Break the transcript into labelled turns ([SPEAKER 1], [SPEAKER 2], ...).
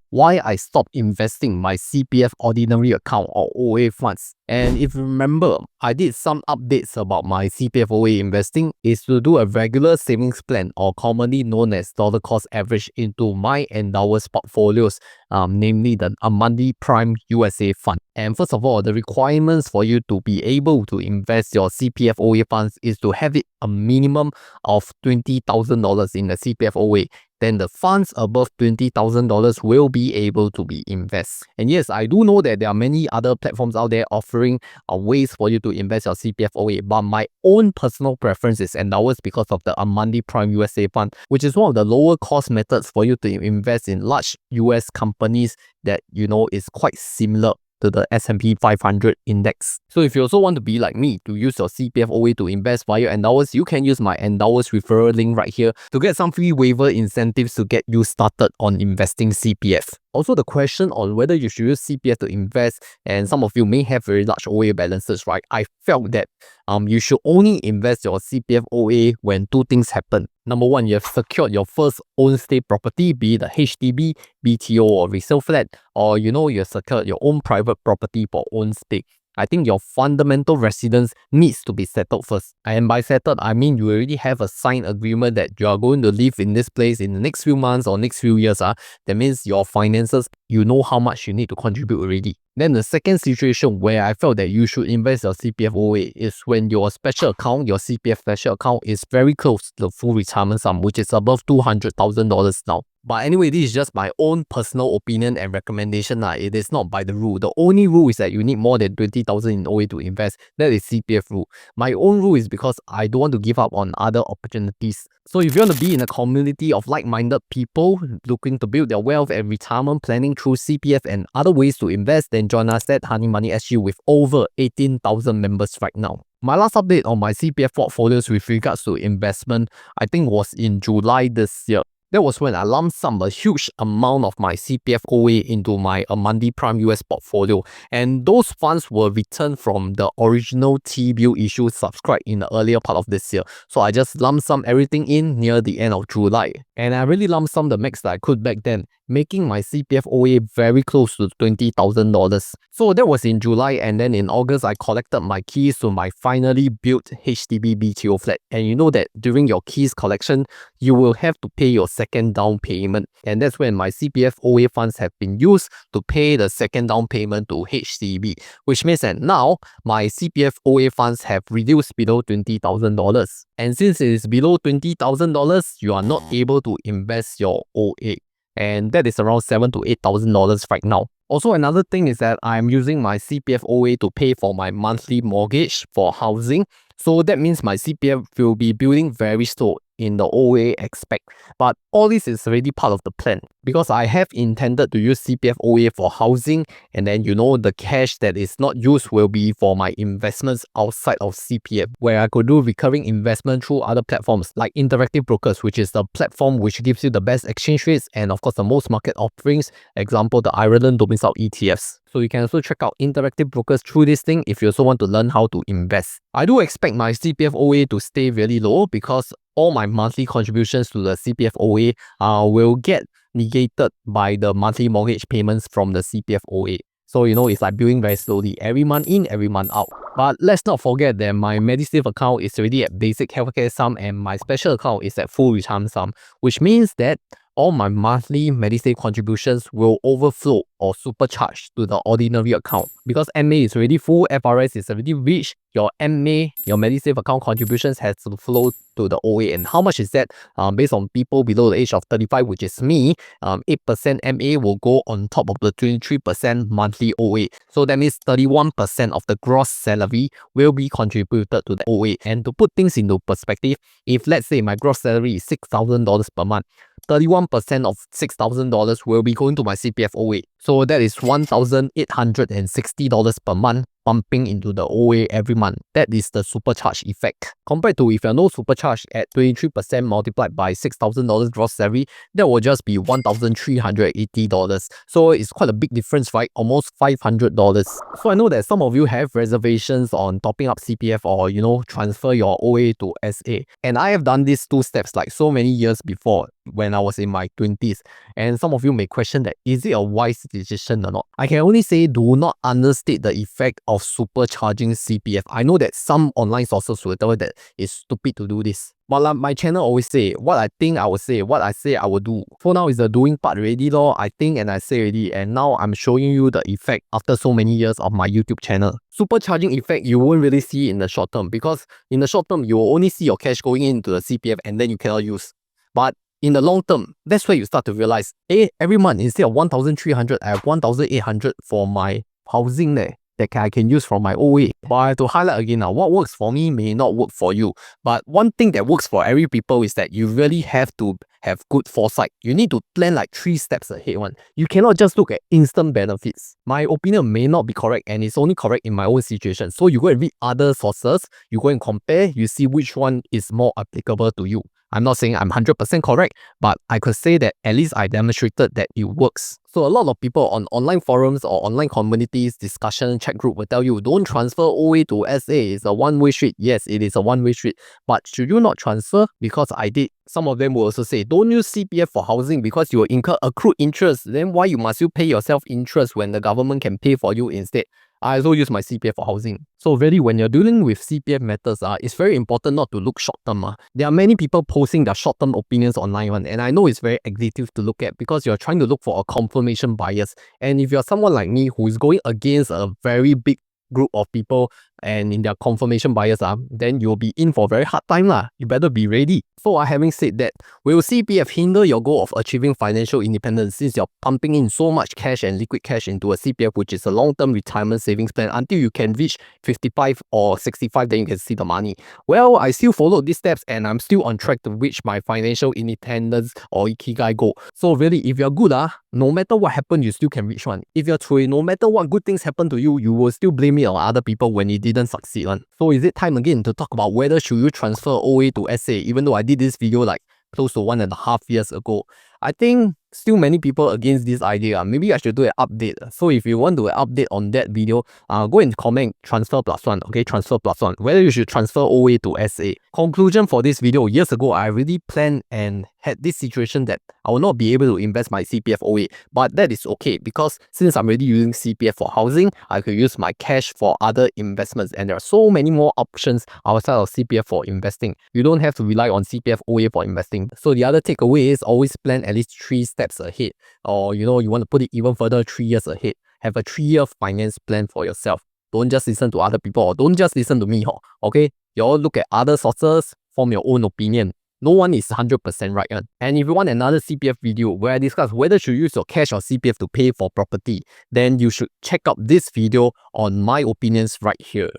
[SPEAKER 1] why I stopped investing my CPF ordinary account or OA funds. And if you remember, I did some updates about my CPF OA investing is to do a regular savings plan, or commonly known as dollar cost average, into my Endowus portfolios, namely the Amundi Prime USA fund. And first of all, the requirements for you to be able to invest your CPF OA funds is to have it a minimum of $20,000 in the CPF OA. Then the funds above $20,000 will be able to be invested. And yes, I do know that there are many other platforms out there offering ways for you to invest your CPF OA, but my own personal preference is Endowus because of the Amundi Prime USA fund, which is one of the lower cost methods for you to invest in large US companies that is quite similar to the S&P 500 index. So if you also want to be like me to use your CPF OA to invest via Endowus, you can use my Endowus referral link right here to get some free waiver incentives to get you started on investing CPF. Also, the question on whether you should use CPF to invest, and some of you may have very large OA balances, right? I felt that you should only invest your CPF OA when two things happen. Number one, you have secured your first own stay property, be it the HDB, BTO, or resale flat, or you have secured your own private property for own stay. I think your fundamental residence needs to be settled first. And by settled, I mean you already have a signed agreement that you are going to live in this place in the next few months or next few years. That means your finances, you know how much you need to contribute already. Then the second situation where I felt that you should invest your CPF OA is when your special account, your CPF special account, is very close to the full retirement sum, which is above $200,000 now. But anyway, this is just my own personal opinion and recommendation. It is not by the rule. The only rule is that you need more than 20,000 in OA to invest. That is CPF rule. My own rule is because I don't want to give up on other opportunities. So if you want to be in a community of like-minded people looking to build their wealth and retirement planning through CPF and other ways to invest, then join us at Honey Money SG with over 18,000 members right now. My last update on my CPF portfolios with regards to investment, I think was in July this year. That was when I lump sum a huge amount of my CPF OA into my Amundi Prime US portfolio, and those funds were returned from the original T-bill issue subscribed in the earlier part of this year. So I just lump sum everything in near the end of July, and I really lump sum the max that I could back then, making my CPF OA very close to $20,000. So that was in July, and then in August I collected my keys to my finally built HDB BTO flat. And you know that during your keys collection, you will have to pay your second down payment, and that's when my CPF OA funds have been used to pay the second down payment to HDB, which means that now my CPF OA funds have reduced below $20,000. And since it is below $20,000, you are not able to invest your OA, and that is around $7,000 to $8,000 right now. Also, another thing is that I'm using my CPF OA to pay for my monthly mortgage for housing. So that means my CPF will be building very slow in the OA aspect. But all this is already part of the plan because I have intended to use CPF OA for housing, and then the cash that is not used will be for my investments outside of CPF, where I could do recurring investment through other platforms like Interactive Brokers, which is the platform which gives you the best exchange rates and of course the most market offerings, example the Ireland domicile ETFs. So you can also check out Interactive Brokers through this thing if you also want to learn how to invest. I do expect my CPF OA to stay really low because all my monthly contributions to the CPF OA will get negated by the monthly mortgage payments from the CPF OA. So it's like building very slowly, every month in, every month out. But let's not forget that my Medisave account is already at basic healthcare sum and my special account is at full retirement sum, which means that all my monthly Medisave contributions will overflow or supercharge to the ordinary account. Because MA is already full, FRS is already reached, your MA, your Medisave account contributions has to flow to the OA. And how much is that? Based on people below the age of 35, which is me, 8% MA will go on top of the 23% monthly OA. So that means 31% of the gross salary will be contributed to the OA. And to put things into perspective, if let's say my gross salary is $6,000 per month, 31% of $6,000 will be going to my CPF OA. So that is $1,860 per month pumping into the OA every month. That is the supercharge effect. Compared to if you're no supercharge at 23% multiplied by $6,000 gross salary, that will just be $1,380. So it's quite a big difference, right? Almost $500. So I know that some of you have reservations on topping up CPF or transfer your OA to SA. And I have done these two steps like so many years before. when I was in my 20s. And some of you may question that, is it a wise decision or not? I can only say do not understate the effect of supercharging CPF. I know that some online sources will tell you that it's stupid to do this. But like my channel always say, what I think I will say, what I say I will do. For now is the doing part already lor. I think and I say already, and now I'm showing you the effect after so many years of my YouTube channel. Supercharging effect you won't really see in the short term, because in the short term you will only see your cash going into the CPF and then you cannot use. But in the long term, that's where you start to realize, every month instead of 1,300, I have 1,800 for my housing there that I can use from my OA. But I have to highlight again now, what works for me may not work for you. But one thing that works for every people is that you really have to have good foresight. You need to plan like 3 steps ahead one. You cannot just look at instant benefits. My opinion may not be correct, and it's only correct in my own situation. So you go and read other sources, you go and compare, you see which one is more applicable to you. I'm not saying I'm 100% correct, but I could say that at least I demonstrated that it works. So a lot of people on online forums or online communities, discussion, chat group will tell you, don't transfer OA to SA. It's a one-way street. Yes, it is a one-way street. But should you not transfer? Because I did. Some of them will also say, don't use CPF for housing because you will incur accrued interest. Then why must you pay yourself interest when the government can pay for you instead? I also use my CPF for housing. So really, when you're dealing with CPF matters, it's very important not to look short-term. There are many people posting their short-term opinions online, and I know it's very addictive to look at because you're trying to look for a confirmation bias. And if you're someone like me who is going against a very big group of people and in their confirmation bias, then you'll be in for a very hard time. You better be ready. So having said that, will CPF hinder your goal of achieving financial independence since you're pumping in so much cash and liquid cash into a CPF, which is a long-term retirement savings plan, until you can reach 55 or 65, then you can see the money? Well, I still followed these steps and I'm still on track to reach my financial independence or Ikigai goal. So really, if you're good, no matter what happens, you still can reach one. If you're true, no matter what good things happen to you, you will still blame it on other people when it didn't succeed. So is it time again to talk about whether should you transfer OA to SA, even though I did this video like close to 1.5 years ago? I think still many people against this idea. Maybe I should do an update. So if you want to update on that video, go and comment transfer +1. Okay, transfer +1. Whether you should transfer OA to SA. Conclusion for this video: years ago, I really planned and had this situation that I will not be able to invest my CPF OA, but that is okay because since I'm already using CPF for housing, I could use my cash for other investments, and there are so many more options outside of CPF for investing. You don't have to rely on CPF OA for investing. So the other takeaway is always plan at least 3 steps ahead, or you want to put it even further, 3 years ahead. Have a 3-year finance plan for yourself. Don't just listen to other people, or don't just listen to me. Okay, you all look at other sources, form your own opinion. No one is 100% right. And if you want another CPF video where I discuss whether to use your cash or CPF to pay for property, then you should check out this video on my opinions right here.